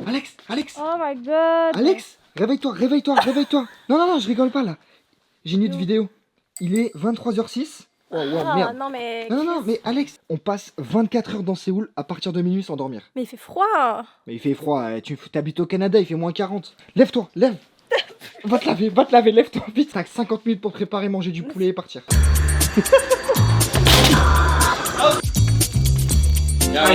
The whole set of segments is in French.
Alex, Alex, Oh my god. Alex, réveille-toi, réveille-toi, réveille-toi. Non, je rigole pas là. J'ai une autre vidéo. Il est 23h06. Oh, wow, Ah merde. non mais... Non, mais Alex, on passe 24 heures dans Séoul à partir de minuit sans dormir. Mais il fait froid. Mais il fait froid, tu t'habites au Canada, il fait moins 40. Lève-toi, lève. Va te laver, lève-toi vite. T'as 50 minutes pour préparer, manger du poulet et partir. Ah,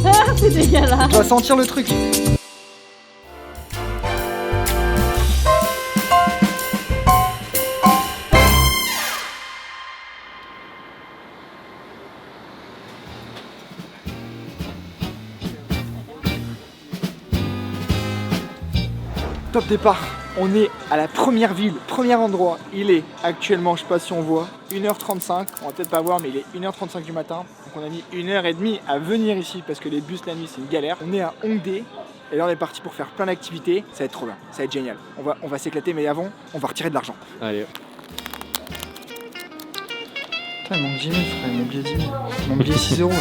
Ah, c'est dégueulasse. tu vas sentir le truc. Top départ, on est à la première ville, premier endroit. Il est actuellement, je sais pas si on voit, 1h35. On va peut-être pas voir, mais il est 1h35 du matin. Donc on a mis 1h30 à venir ici parce que les bus la nuit c'est une galère. On est à Hongdae et là on est parti pour faire plein d'activités. Ça va être trop bien, ça va être génial. On va s'éclater, mais avant, on va retirer de l'argent. Allez. Putain, il manque 10 000, frère, il manque 10 000. Il manque 6 euros.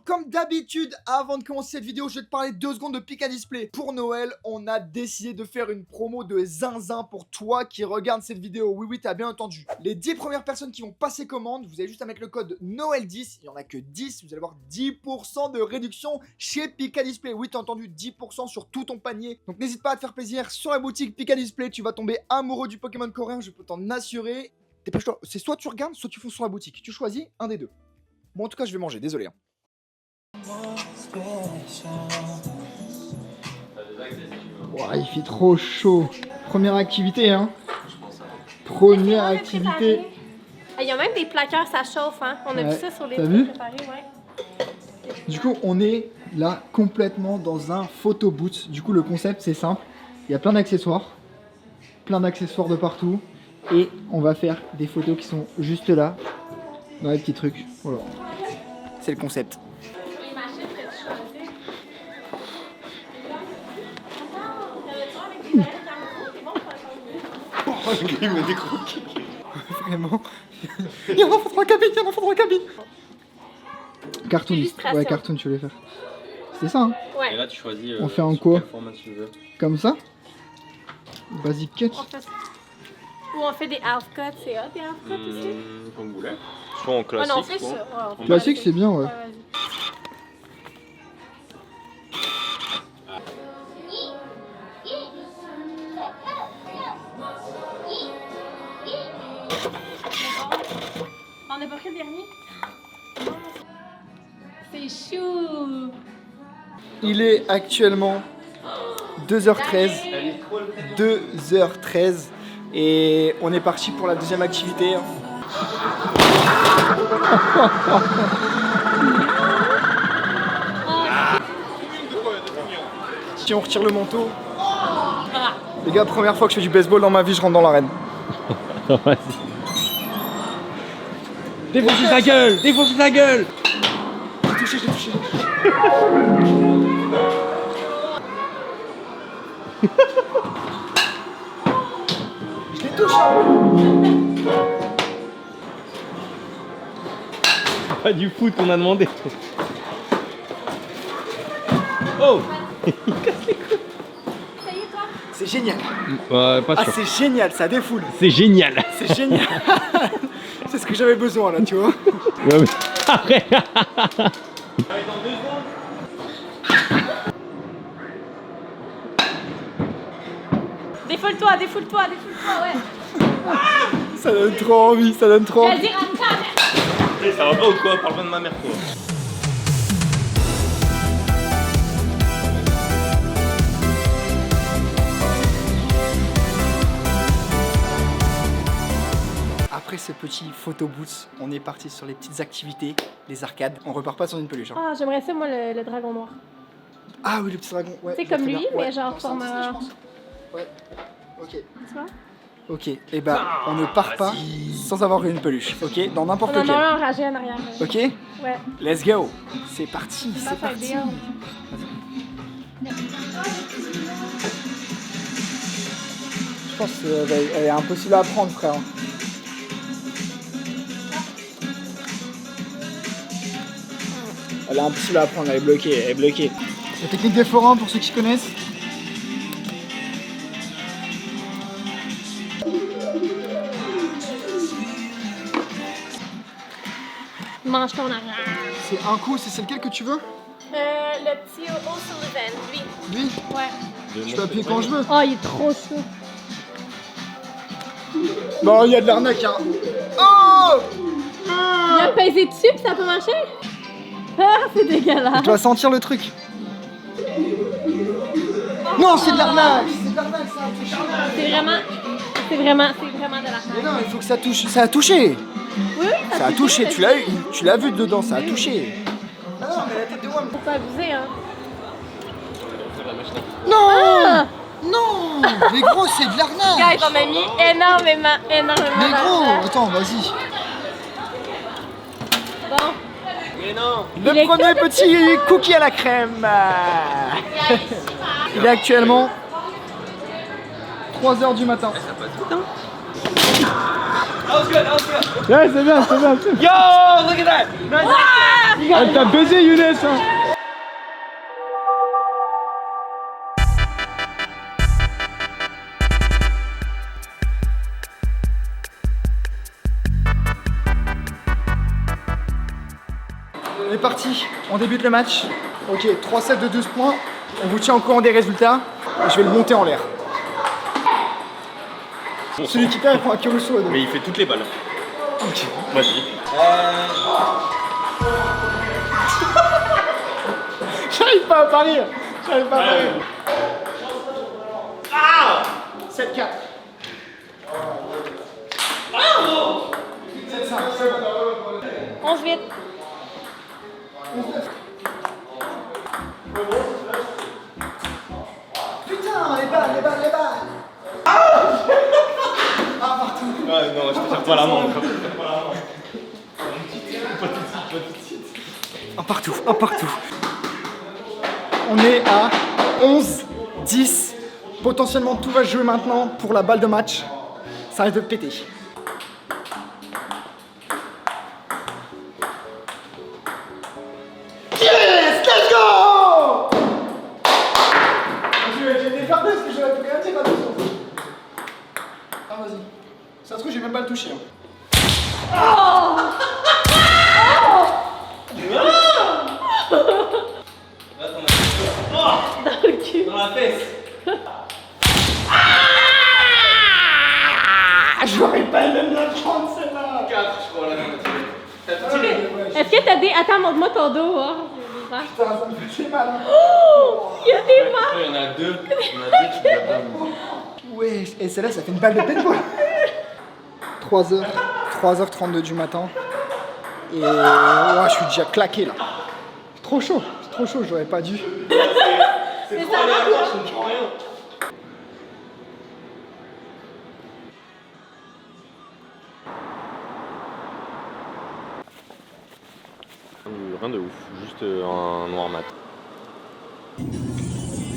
Comme d'habitude, avant de commencer cette vidéo, je vais te parler 2 secondes de Pika Display. Pour Noël, on a décidé de faire une promo de zinzin pour toi qui regarde cette vidéo. Oui, t'as bien entendu. Les 10 premières personnes qui vont passer commande, vous avez juste à mettre le code Noël10. Il n'y en a que 10, vous allez avoir 10% de réduction chez Pika Display. Oui, t'as entendu, 10% sur tout ton panier. Donc n'hésite pas à te faire plaisir sur la boutique Pika Display. Tu vas tomber amoureux du Pokémon coréen, je peux t'en assurer. Dépêche-toi, c'est soit tu regardes, soit tu fonces sur la boutique. Tu choisis un des deux. Bon, en tout cas, je vais manger, désolé. Ouah, il fait trop chaud. Première activité, hein. Première activité. Il y a même des placards, ça chauffe, hein. On a Ouais, vu ça sur les t'as trucs vu préparés, ouais. Du coup, on est là complètement dans un photo booth. Du coup, le concept, c'est simple. Il y a plein d'accessoires de partout. Et on va faire des photos qui sont juste là, dans les petits trucs. Voilà. C'est le concept. Oh, il m'a décroqué. Vraiment. Il y en a dans la cabine, il y en a dans la cabine. Cartoon. Illustration. Ouais, cartoon, tu voulais faire. C'est ça, hein. Et Ouais. là, tu choisis. On fait en sur quoi? quel format tu veux. Comme ça. Basic cut. Ou on fait des half cuts, c'est hot, des half cuts aussi. Comme vous voulez. Soit en Ah classique. non, on fait quoi. ça. Ouais, on fait Classique, ça. c'est bien, ouais. Ouais, vas-y. On n'a pas pris le dernier? C'est chou! Il est actuellement 2h13. 2h13. Et on est parti pour la deuxième activité. Si on retire le manteau. Les gars, première fois que je fais du baseball dans ma vie, je rentre dans l'arène. Vas-y. Défoncez ta gueule! Défoncez ta gueule! J'ai touché, j'ai touché. Je les touche. Pas du foot qu'on a demandé. Oh! C'est génial. Ouais, pas Ah, sûr. c'est génial, ça défoule. C'est génial! C'est génial. C'est ce que j'avais besoin là, tu vois. Ouais, mais après. Défoule-toi, ouais. Ça donne trop envie, ça donne trop envie. Vas-y, rentre. Ça va pas ou quoi? Parle pas de ma mère, toi. Après ce petit photo booth, on est parti sur les petites activités, les arcades. On repart pas sur une peluche. Hein. Ah, j'aimerais ça, moi, le dragon noir. Ah oui, le petit dragon. Ouais, C'est je vois comme très lui, bien. mais Ouais. genre Non, c'est un format- Disney, je pense. Ouais. Ok. Tu vois? Ok, et bah on ne part pas sans avoir une peluche, ok? Dans n'importe On en lequel. a un enragé en arrière. Ok? Ouais. Let's go! C'est parti, Ça c'est fait parti! bien. Je pense qu'elle est impossible à prendre, frère. Elle est impossible à prendre, elle est bloquée, elle est bloquée. La technique des forains pour ceux qui connaissent. Mange ton arrière. C'est un coup, c'est lequel que tu veux? Le petit O'Sullivan, lui. Lui? Ouais. Je peux appuyer quand je veux. Oh, il est trop chaud. Bon, il y a de l'arnaque, hein. Oh! Il a pesé dessus puis ça peut marcher? Ah, c'est dégueulasse. Tu dois sentir le truc. Non, c'est de l'arnaque! C'est de l'arnaque, ça! C'est vraiment de l'arnaque. Mais non, il faut que ça touche. Ça a touché! Oui, Ça a touché, tu l'as vu dedans, ça a touché. Ah non, mais la tête de Wam. Faut pas abuser, hein. Non! Ah! Non! Mais gros, c'est de l'arnaque! Guys, on a mis énormément Mais gros, d'argent. attends, vas-y. Bon. Le premier petit cookie à la crème. Il est actuellement 3h du matin. Ouais, c'est bien, c'est bien. Yo, look at that! Elle t'a baisé, Younes. Hein. On est parti, on débute le match. Ok, 3 sets de 12 points. On vous tient au courant des résultats. Et je vais le monter en l'air. Celui qui perd, il prend un Kuroso. Mais il fait toutes les balles. Ok. Vas-y. J'arrive pas à parier. J'arrive pas à parier. 7-4. 7-5. 11 vite. Putain, les balles. Ouais, non, je te tire pas la main. Un partout. On est à 11, 10. Potentiellement tout va se jouer maintenant pour la balle de match. Ça risque de péter. Yes, let's go! J'ai des faire parce que j'aurais pu quand même dire attention. Ah vas-y. Ça se trouve j'ai même pas le touché. Hein. Dans le cul. Dans la fesse. J'aurais pas même la prendre celle-là. 4, je crois, là, t'as tiré. Est-ce que t'as des... Attends, montre-moi ton dos, hein. Putain, ça me fait mal. Hein. Il y a des marques. Il y en a deux. Tu l'as pas. Ouais, et celle-là, ça fait une balle de paintball. 3h32 du matin. Et ouais, je suis déjà claqué là. C'est trop chaud, j'aurais pas dû. C'est trop aléatoire, je ne comprends rien. Rien de ouf, juste un noir mat.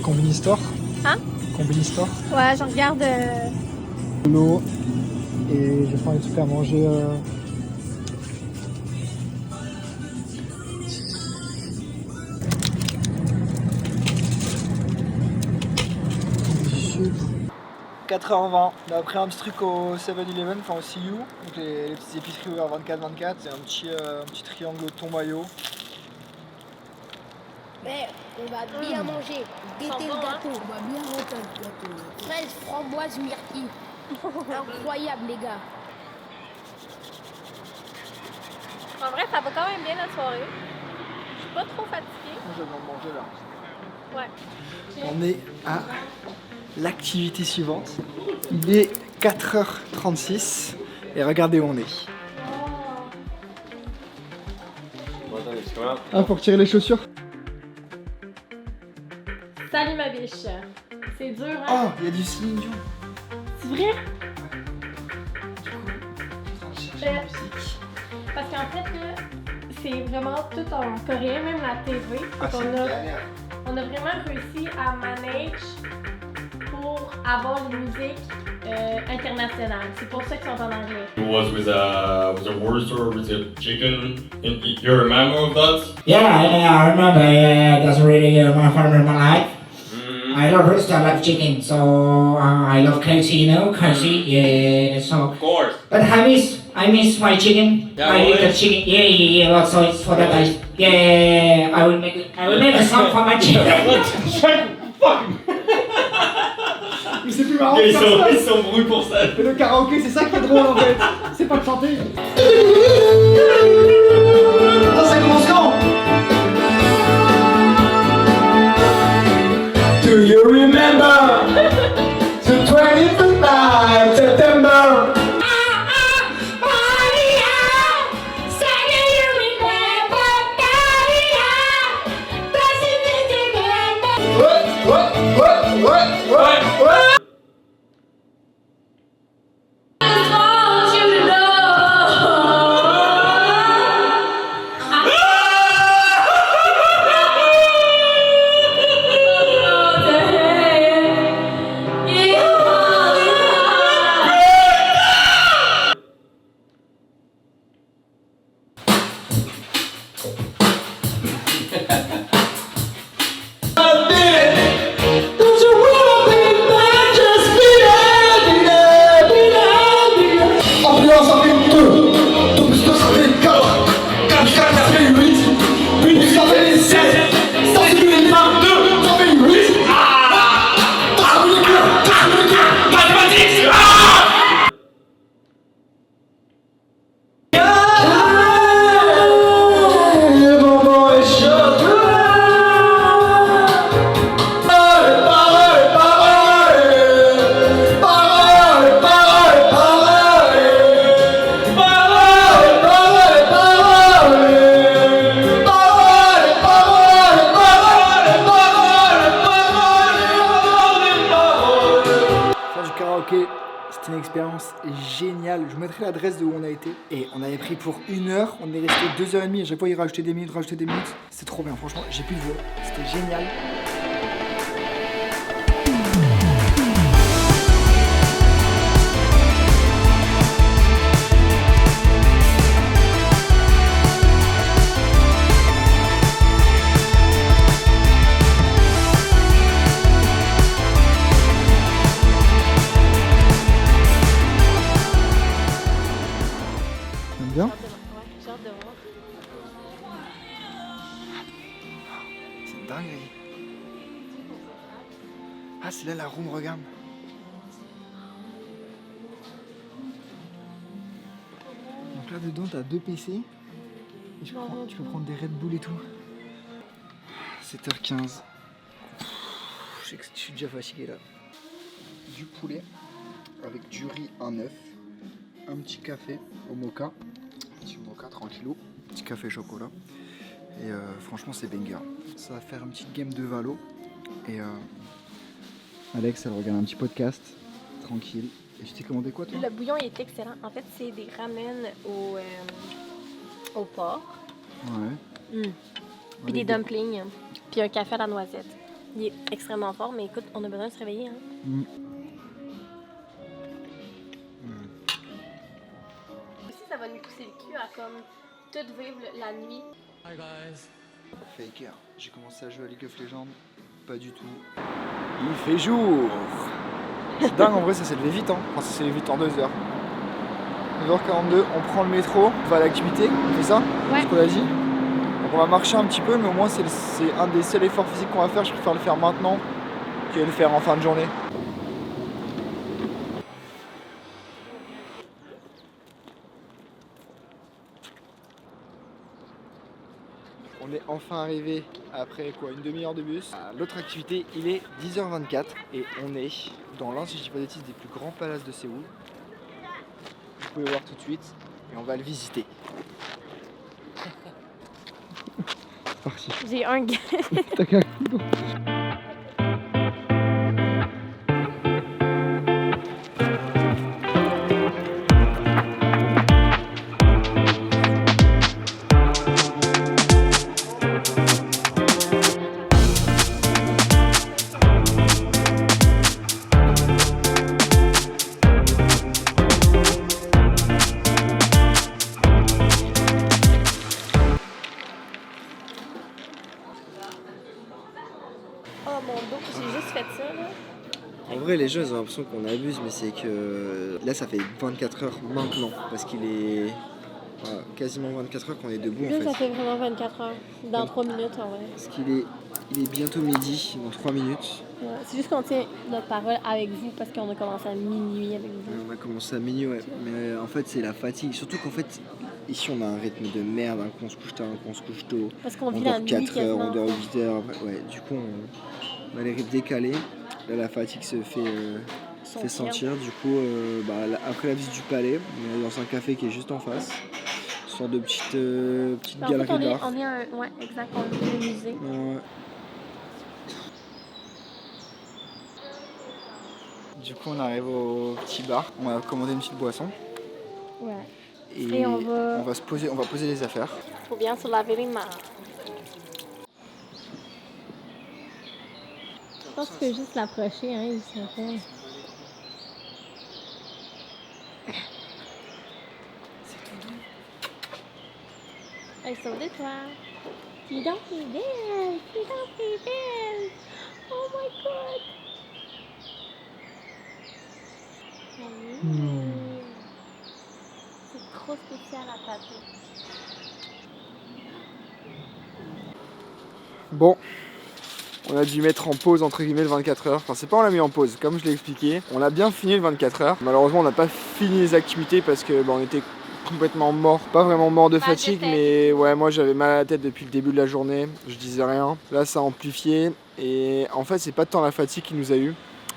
Combini Store. Hein? Combini Store. Ouais, je regarde... L'eau. Et je vais prendre des trucs à manger. Sucre. 4h20, on a pris un petit truc au 7-Eleven, enfin au CU, donc les petites épiceries ouvertes 24-24, c'est un petit triangle au thon mayo. Mais on va bien manger, guetter le gâteau, on va bien manger le gâteau. Fraise, framboise, myrtille. Incroyable les gars. En vrai, ça va quand même bien la soirée. Je suis pas trop fatiguée. Je vais en manger là. Ouais. On est à l'activité suivante. Il est 4h36 et regardez où on est. Bon, attendez, c'est combien? Ah, pour tirer les chaussures. Salut ma biche. C'est dur, hein? Oh, il y a du Céline Dion. C'est vrai? Parce qu'en fait, là, c'est vraiment tout en coréen, même la TV. On a vraiment réussi à manage pour avoir une musique internationale. C'est pour ça qu'ils sont en anglais. It was with a rooster with a chicken. You remember of that? Yeah, I remember. That's really my fun in my life. I love rooster, I love chicken, so I love KFC, you know, KFC, yeah, so. Of course. But I miss my chicken. Yeah, I eat really? the chicken, yeah, well, so it's for that guys. Yeah, I will make a song for my chicken. Mais c'est plus marrant Ils que ça. sont bruits pour ça. Mais le karaoké, c'est ça qui est drôle en fait. C'est pas de chanter. Oh, ça commence quand? Do you remember the 25th September? C'était une expérience géniale. Je vous mettrai l'adresse de où on a été. Et on avait pris pour 1 heure. On est resté 2h30. À chaque fois, il rajoutait des minutes, rajoutait des minutes. C'était trop bien, franchement. J'ai plus de voix. C'était génial. Bien. J'ai hâte de voir. C'est une dinguerie. Ah, c'est là la room, regarde. Donc là dedans, t'as 2 PC. Et tu peux prendre des Red Bull et tout. 7h15. Je sais que je suis déjà fatigué là. Du poulet avec du riz, un œuf, un petit café au mocha. Petit mocha tranquillou, petit café chocolat. Et franchement, c'est banger. Ça va faire une petite game de Valo. Et Alex, elle regarde un petit podcast tranquille. Et tu t'es commandé quoi, toi? Le bouillon il est excellent. En fait, c'est des ramen au porc. Ouais. Puis des dumplings. Puis un café à la noisette. Il est extrêmement fort, mais écoute, on a besoin de se réveiller. Hein? Aussi, ça va nous pousser le cul à comme tout vivre la nuit. Hi guys. Faker. J'ai commencé à jouer à League of Legends. Pas du tout. Il fait jour. C'est dingue, en vrai, ça s'est levé vite. Hein. Enfin, ça s'est levé vite en 2 heures. 9h42, on prend le métro, on va à l'activité, on fait ça? Ouais. C'est ce qu'on a dit. Donc on va marcher un petit peu, mais au moins c'est un des seuls efforts physiques qu'on va faire. Je préfère le faire maintenant que le faire en fin de journée. On est enfin arrivé après quoi, une demi-heure de bus. L'autre activité, il est 10h24 et on est dans l'un, si je dis pas de bêtises, des plus grands palaces de Séoul. Vous pouvez voir tout de suite et on va le visiter. C'est parti. J'ai un gars. T'as qu'un coup. vrai, les gens ils ont l'impression qu'on abuse, mais c'est que là ça fait 24 heures maintenant, parce qu'il est quasiment 24 heures qu'on est debout en fait. Ça fait vraiment 24 heures, dans 3 minutes en vrai. Parce qu'il est bientôt midi, dans 3 minutes. Ouais, c'est juste qu'on tient notre parole avec vous parce qu'on a commencé à minuit avec vous. On a commencé à minuit, ouais. Mais en fait c'est la fatigue, surtout qu'en fait ici on a un rythme de merde, un coup on se couche tard, un coup on se couche tôt. Parce qu'on On vit la dort nuit 4 heures, on quasiment. dort 8 heures, ouais, du coup on a les rythmes décalés. Là la fatigue se fait sentir, du coup après la visite du palais, on est dans un café qui est juste en face. Une sorte de petite En fait, galerie d'art. on est un... Ouais, exact, on est un musée. Du coup on arrive au petit bar, on va commander une petite boisson. Ouais. Et on va on va poser les affaires. Faut bien se laver les mains. Je pense que tu peux juste l'approcher, hein, il s'en fait. Hey, sauve-toi. You don't feel bad. You don't feel bad. Oh my god. C'est trop spécial à pâté. Bon, on a dû mettre en pause entre guillemets le 24 heures. Enfin, c'est pas on l'a mis en pause, comme je l'ai expliqué. On a bien fini le 24 heures. Malheureusement, on n'a pas fini les activités parce que on était complètement mort. Pas vraiment mort de fatigue, mais ouais, moi j'avais mal à la tête depuis le début de la journée. Je disais rien. Là, ça a amplifié. Et en fait, c'est pas tant la fatigue qui nous a eu,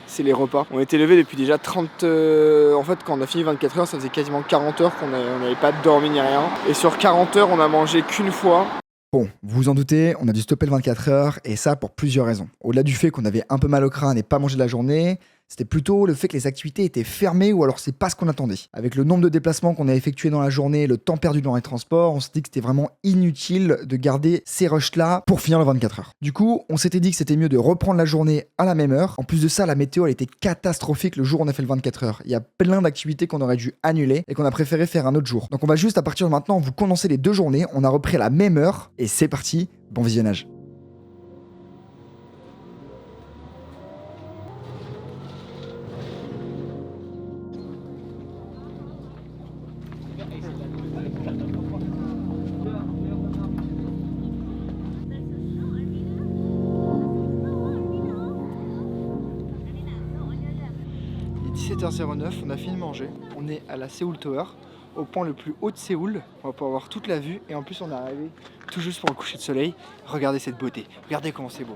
c'est les repas. On était levés depuis déjà 30... En fait, quand on a fini 24 heures, ça faisait quasiment 40 heures qu'on n'avait pas dormi ni rien. Et sur 40 heures, on a mangé qu'une fois. Bon, vous vous en doutez, on a dû stopper le 24 heures, et ça pour plusieurs raisons. Au-delà du fait qu'on avait un peu mal au crâne et pas mangé de la journée, c'était plutôt le fait que les activités étaient fermées ou alors c'est pas ce qu'on attendait. Avec le nombre de déplacements qu'on a effectués dans la journée, le temps perdu dans les transports, on s'est dit que c'était vraiment inutile de garder ces rushs-là pour finir le 24 heures. Du coup, on s'était dit que c'était mieux de reprendre la journée à la même heure. En plus de ça, la météo elle était catastrophique le jour où on a fait le 24 heures. Il y a plein d'activités qu'on aurait dû annuler et qu'on a préféré faire un autre jour. Donc on va juste à partir de maintenant vous condenser les deux journées, on a repris à la même heure et c'est parti, bon visionnage. Il est 17h09, on a fini de manger. On est à la Seoul Tower, au point le plus haut de Séoul. On va pouvoir voir toute la vue et en plus on est arrivé tout juste pour le coucher de soleil. Regardez cette beauté, regardez comment c'est beau.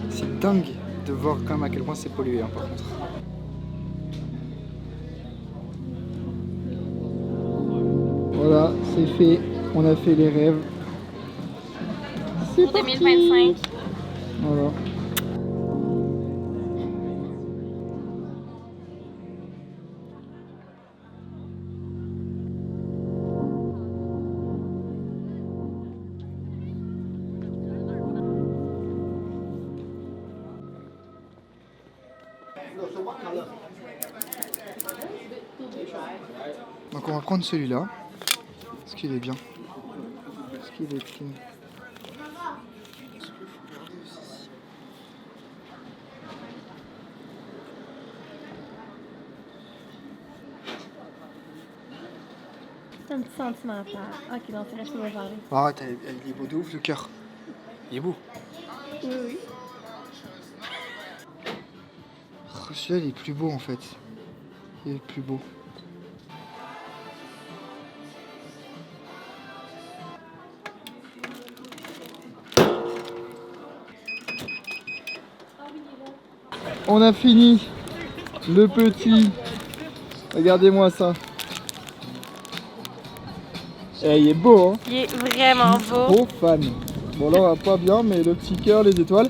C'est dingue de voir quand même à quel point c'est pollué par contre. Voilà, c'est fait, on a fait les rêves. C'est Pour 2025. Voilà. Donc on va prendre celui-là. Est-ce qu'il est bien? Est-ce qu'il est clean? C'est un petit sentiment à faire. Ok, non, c'est vrai, je peux me parler. Arrête, il est beau de ouf le cœur. Il est beau. Oui, oui. Oh, celui-là il est plus beau en fait. Il est plus beau. On a fini le petit. Regardez-moi ça. Eh, il est beau, hein. Il est vraiment beau. Trop fan. Bon là on va pas bien, mais le petit cœur, les étoiles.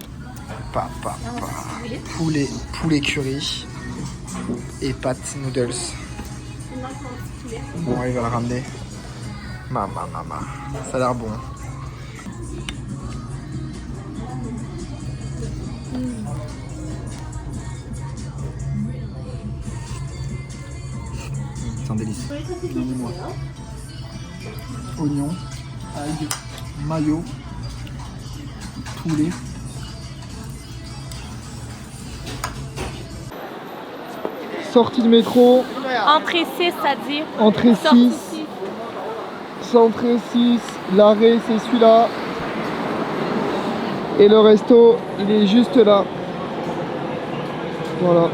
Poulet curry et pâtes noodles. Bon, il va le ramener. Mama. Ça a l'air bon. C'est un délice. Regardez-moi. Oignon, ail, mayo, poulet. Sortie de métro, Entrée 6, ça dit. entrée 6. Entrée 6, l'arrêt c'est celui-là. Et le resto, il est juste là. Voilà.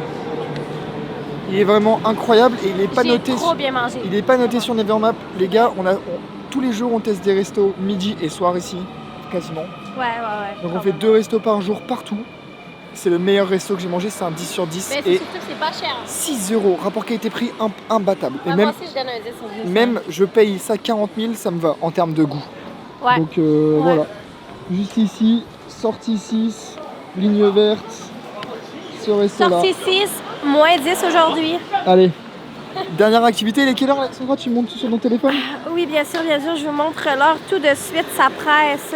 Il est vraiment incroyable et il est pas noté. J'ai trop bien mangé. Il est pas noté sur Nevermap. Les gars, tous les jours on teste des restos midi et soir ici, quasiment. Ouais. Donc on fait 2 restos par jour partout. C'est le meilleur resto que j'ai mangé, c'est un 10 sur 10. Mais Et surtout que c'est pas cher. 6 €, rapport qualité-prix imbattable. Et Moi même, aussi, je donne un 10 sur 10. même je paye ça 40 000, ça me va en termes de goût. Ouais. Donc voilà. Juste ici, sortie 6, ligne verte, ce resto là. Sortie 6, moins 10 aujourd'hui. Allez. Dernière activité, il est quelle heure Alexandra? Tu montes sur ton téléphone? Oui, bien sûr, je vous montre l'heure tout de suite. Ça presse.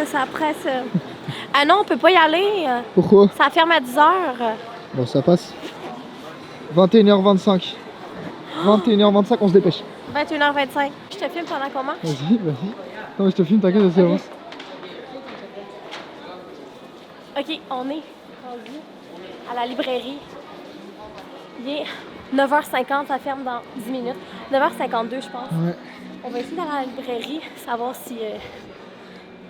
Ah non, on peut pas y aller. Pourquoi? Ça ferme à 10h. Bon, ça passe. 21h25. 21h25, on se dépêche. 21h25. Je te filme pendant qu'on marche. Vas-y. Non, mais je te filme, t'inquiète, vas-y, avance. Ok, on est rendu à la librairie. Il est 9h50, ça ferme dans 10 minutes. 9h52, je pense. Ouais. On va essayer d'aller à la librairie, savoir si...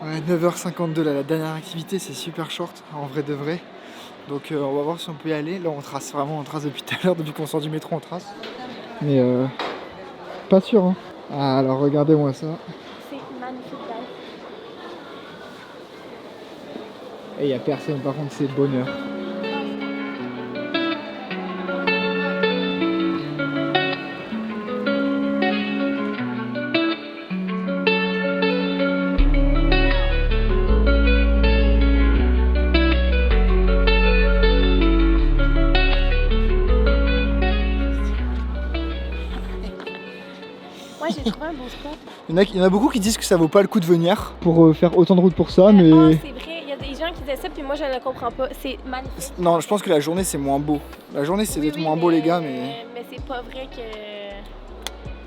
Ouais, 9h52, là, la dernière activité, c'est super short, en vrai de vrai. Donc on va voir si on peut y aller. Là, on trace vraiment, depuis tout à l'heure, depuis qu'on sort du métro, on trace. Mais pas sûr, hein. Ah, alors regardez-moi ça. C'est magnifique, guys. Et il y a personne, par contre, c'est le bonheur. Ouais, j'ai trouvé un beau spot. Il y en a beaucoup qui disent que ça vaut pas le coup de venir pour faire autant de route pour ça, mais... Oh, c'est vrai, il y a des gens qui disaient ça, puis moi je ne le comprends pas. C'est magnifique. Non, je pense que la journée c'est moins beau. La journée c'est d'être moins beau les gars, mais... Mais c'est pas vrai que...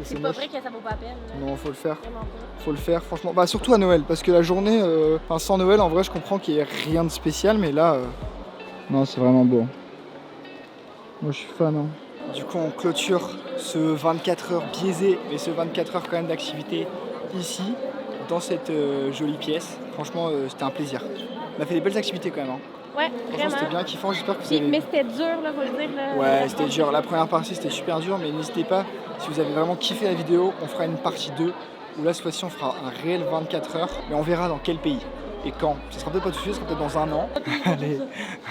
C'est pas moche. vrai que ça vaut pas la peine. Là. Non, faut le faire. Vraiment pas. Faut le faire, franchement. Bah surtout à Noël, parce que la journée, sans Noël, en vrai, je comprends qu'il n'y ait rien de spécial, mais là... Non, c'est vraiment beau. Moi, je suis fan. Hein. Du coup, on clôture ce 24 heures biaisé, mais ce 24 heures quand même d'activité ici, dans cette jolie pièce. Franchement, c'était un plaisir. On a fait des belles activités quand même. Hein. Ouais, Franchement, vraiment. c'était bien kiffant. J'espère que vous avez... Mais c'était dur, là, faut le dire. Là. Ouais, c'était dur. La première partie, c'était super dur, mais n'hésitez pas, si vous avez vraiment kiffé la vidéo, on fera une partie 2, où là, cette fois-ci, on fera un réel 24 heures, mais on verra dans quel pays et quand. Ça sera peut-être pas tout de suite, ça sera peut-être dans un an.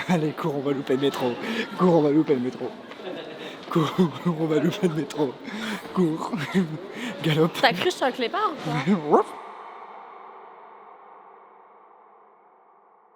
Allez, cours, on va louper le métro. Cours, on va louper le métro. Cours, on va louper le métro. Cours, galope. T'as cru que je suis un clépard ou quoi?